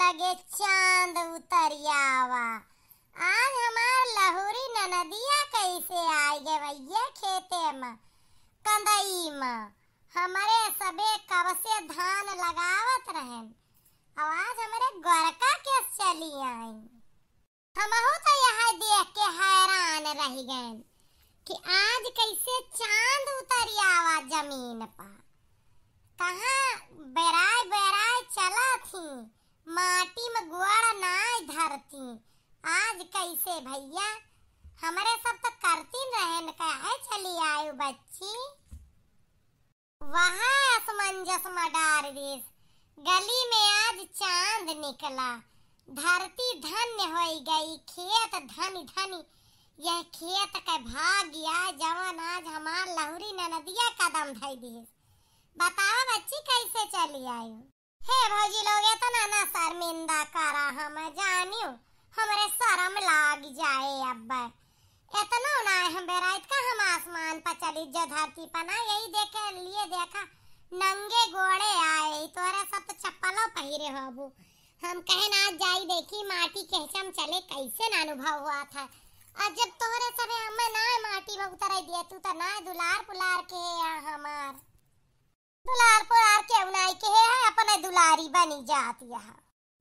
लगे चांद उतरियावा। आज हमार लहुरी ननदिया कैसे आई गे भैया खेते में कंदई में। हमारे सबे कब से धान लगावत रहें, आज हमारे गोरका के चली आई। हमहू तो यहाँ देख के हैरान रह गए कि आज कैसे चांद उतरियावा जमीन पर। कहाँ बेराय बेराय चला थी, माटी में गुड़ नाय धरती। आज कैसे भैया हमारे सब तो करती रहन, काहे चली आयु बच्ची। वहाँ असमंजस में डार देश गली में आज चांद निकला। धरती धन्य हो गई, खेत धनी धनी। यह खेत का भाग्य जवन आज हमार लहुरी ननदिया कदम धई दी। बताओ बच्ची कैसे चली आयु। हे भौजी लोग इतना ना शर्मिंदा करा, हम जानियो हमरे शर्म लाग जाए। अब इतना ना हम बेरात का हम आसमान पर चली जो धरती पर ना, यही देख लिए देखा नंगे गोड़े आए। तोरे सब तो चप्पलों पहिरे होबू। हम कहे ना जाई देखी माटी के हम चले कैसे ना अनुभव हुआ था। आज जब तोरे सबे हम ना माटी में उतर दिया, तू तो ना दुलार पुलार के हमार दुलार पुलार के उनाई के है अपने दुलारी बनी जाती है।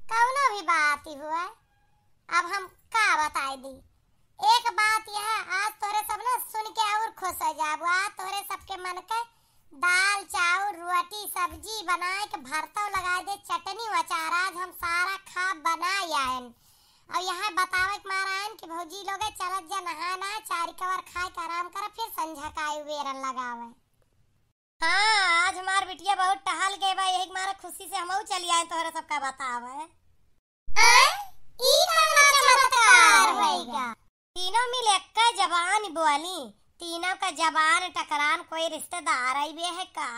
कौनो भी बात ही हुआ। अब हम का बताई दी। एक बात यह आज तोरे सब ना सुन के और खुश हो जाबू। आज तोरे सबके मन के दाल चावल रोटी सब्जी बनाए के भरता लगा दे, चटनी अचार आज हम सारा खा बनाए आयन। और यहाँ बतावे के मारायन कि भौजी लोग चलत जा नहाना चार कवर खाए के आराम कर, फिर संझा का वेरन लगावे। हाँ आज हमार बिटिया बहुत टहल गए बा, यही मारा खुशी से हमहू चली आए तोहरा सबका बतावे। ई कौन चमत्कार होएगा। तीनों मिल एक का जबान बोली, तीनों का जबान टकरान कोई रिश्तेदार आई भी है का।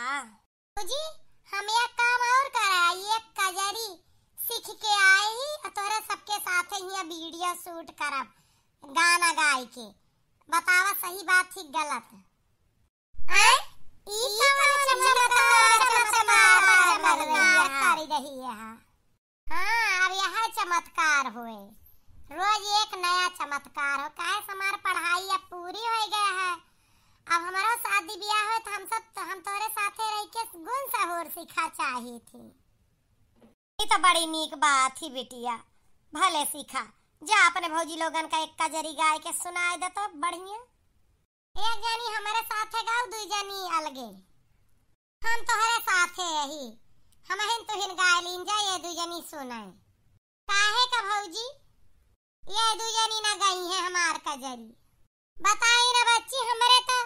जी हम एक काम और कराई, एक कजरी सीख के आई ही तोरे सबके साथ ही वीडियो शूट करब गाना गाय के। बतावा सही बात थी गलत। ई चमत्कार कर रही है। हाँ अब यह चमत्कार हुए, रोज एक नया चमत्कार हो। काहे हमार पढ़ाई अब पूरी हो गया है, अब हमारा शादी ब्याह हो तो हम तोरे साथे रह के गुण सहूर सीखा चाहिए थी। ये तो बड़ी नीक बात थी बिटिया, भले सीखा। जा अपने भौजी लोगन का एक कजरी गाय के सुनाए दे तो बढ़िया। एक जनी हमारे साथे गाओ, दू जनी अलगे। हम तोहरे साथे यही हम हिन तुहिन गाय लीन जा, ये दू जनी सुनाए। काहे का भौजी ये दू जनी ना गई है हमार कजरी। बताई ना बच्ची हमरे तो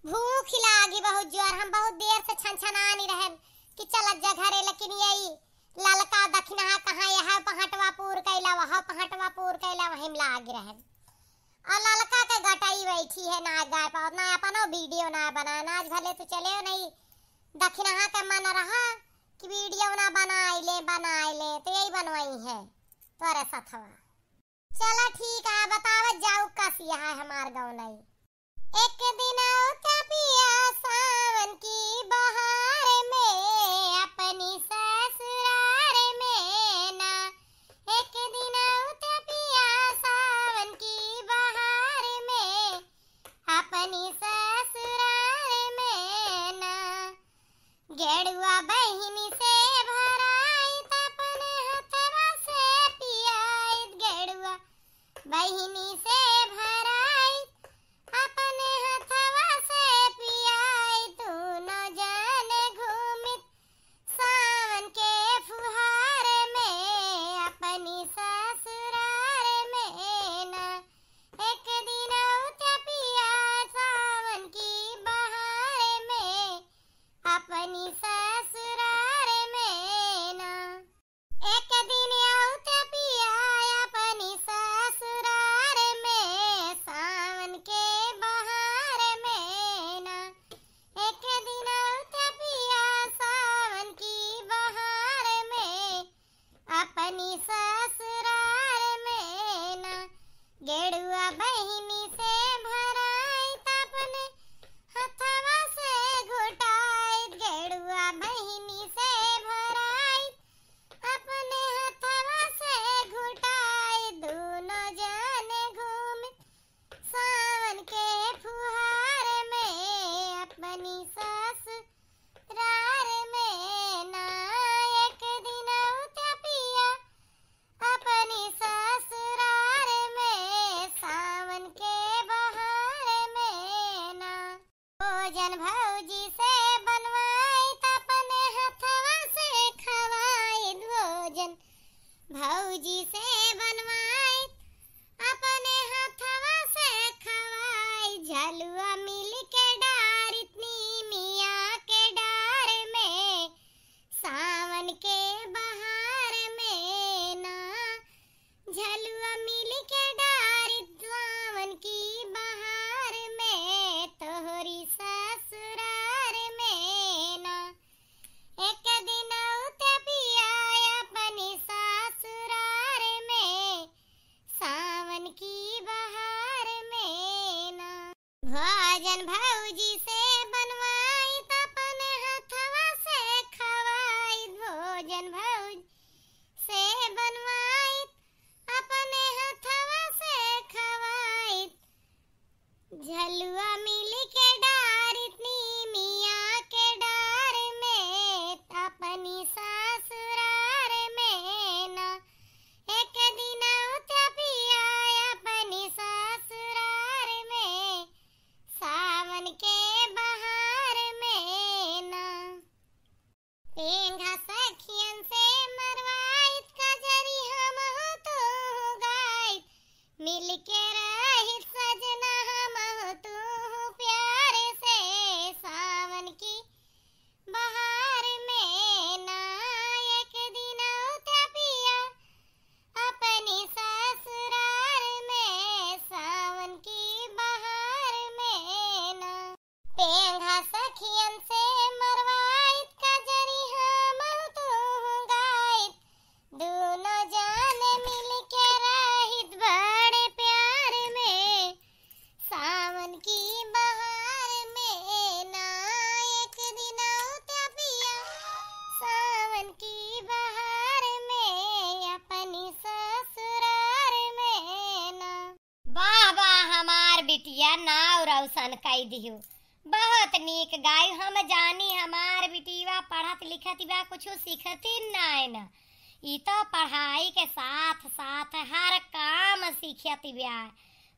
भूख लागी बहुत जोर। हम बहुत देर से छनछनानी रहन कि चलत जा घरे, लेकिन यही ललका दक्षिणा कहाँ यहाँ पहटवा पूर कैला वहाँ पहटवा पूर कैला वहीं लाग रहन। और ललका के गटाई बैठी है ना गाय पाओ ना अपनो वीडियो ना बनाना। आज भले तो चले नहीं दक्षिणा का मन रहा कि वीडियो ना बनाए ले तो यही बनवाई है तोरे साथवा। चला ठीक है बतावत जाऊ कसिया है हमार गाँव नहीं। एक दिन औते पिया सावन की बहार में अपनी ससुराल में ना। एक दिन औते पिया सावन की बहार में अपनी ससुराल में ना। गेड़ुआ बहिनी से भराई अपने हथवा से पियाई। गेड़ुआ बहिनी से भराई अपने हथवा से पियाई। तू न जाने घूमित सावन के फुहार में अपनी ससुराल में ना। एक दिन औते पिया सावन की बहार में अपनी ससुराल में ना। एक दिन औते पिया अपनी ससुराल में भोजन भौजी से बनवाई अपने हथवा से खवाई भोजन भौजी से बनवाई अपने हथवा से खवाई झलुआ मिल के डार मियाँ के डार में अपनी ससुरार में ना एक दिन उठा पिया अपनी ससुरार में सावन के बहार में ना पेंघा सखियन से मरवाइत कजरी हम तू गाइत मिल के रहित सजना हम तू प्यार से सावन की बहार में ना एक दिन उठा पिया अपनी ससुरार में सावन की बहार में ना पेंघा सखियन से मरवाइत कजरी हम तू गाइत दोनों जाने मिल के रहित बड़े प्यार में सावन की बहार में ना एक दिन उठा पिया सावन की बहार में अपनी ससुरार में ना वाह वाह हमार बिटिया नाव रौशन कई दियो बहुत नीक गाय हम जानी हमार बिटिया पढ़त लिखत बा कुछ सीखती नाय ना ई तो पढ़ाई के साथ साथ हर काम सीखती बा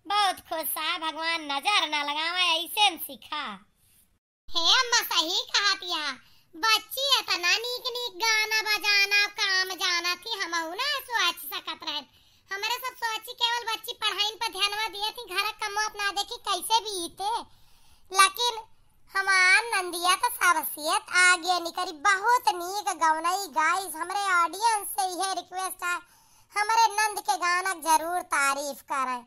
बहुत खुश है भगवान नजर न लगावे ऐसे न सीखा हे अम्मा सही कहतिया बच्ची इतना नीक नीक गाना बजाना काम जाना थी हमहु ना सोच सकत रहे हमरे सब सोची केवल बच्ची पढ़ाई पर ध्यानवा दिए थी घर कम अपना देखी कैसे बीते लेकिन हमार नंदिया तो सबसियत आगे निकली बहुत नीक गवनई गाइस हमरे ऑडियंस से यह रिक्वेस्ट है हमरे नंद के गाना जरूर तारीफ करें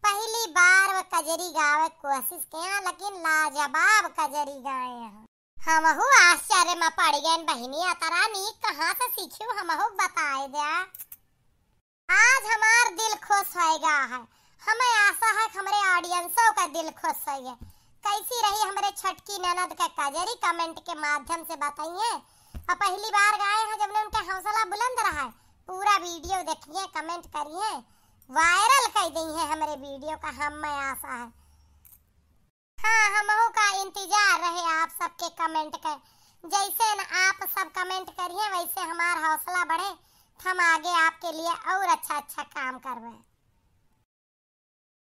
पहली बार वो कजरी गावे कोशिश किया लेकिन लाजवाब कजरी गाए हैं हमहु आश्चर्य में पड़ गए बहनिया तरा नीक कहाँ से सीखी हमहु बताए दिया आज हमार दिल खुश होएगा है हमें आशा है हमारे ऑडियंसों का दिल खुश होए कैसी रही हमारे छटकी ननद का कजरी कमेंट के माध्यम से बताइए और पहली बार गाए हैं जब उनका हौसला बुलंद रहा है पूरा वीडियो देखिए कमेंट करिए वायरल कर दी है हमारे वीडियो का हमें आशा है हाँ हमहु का इंतजार रहे आप सबके कमेंट का जैसे न आप सब कमेंट करिए वैसे हमारा हौसला बढ़े हम आगे आपके लिए और अच्छा अच्छा काम करवाएं।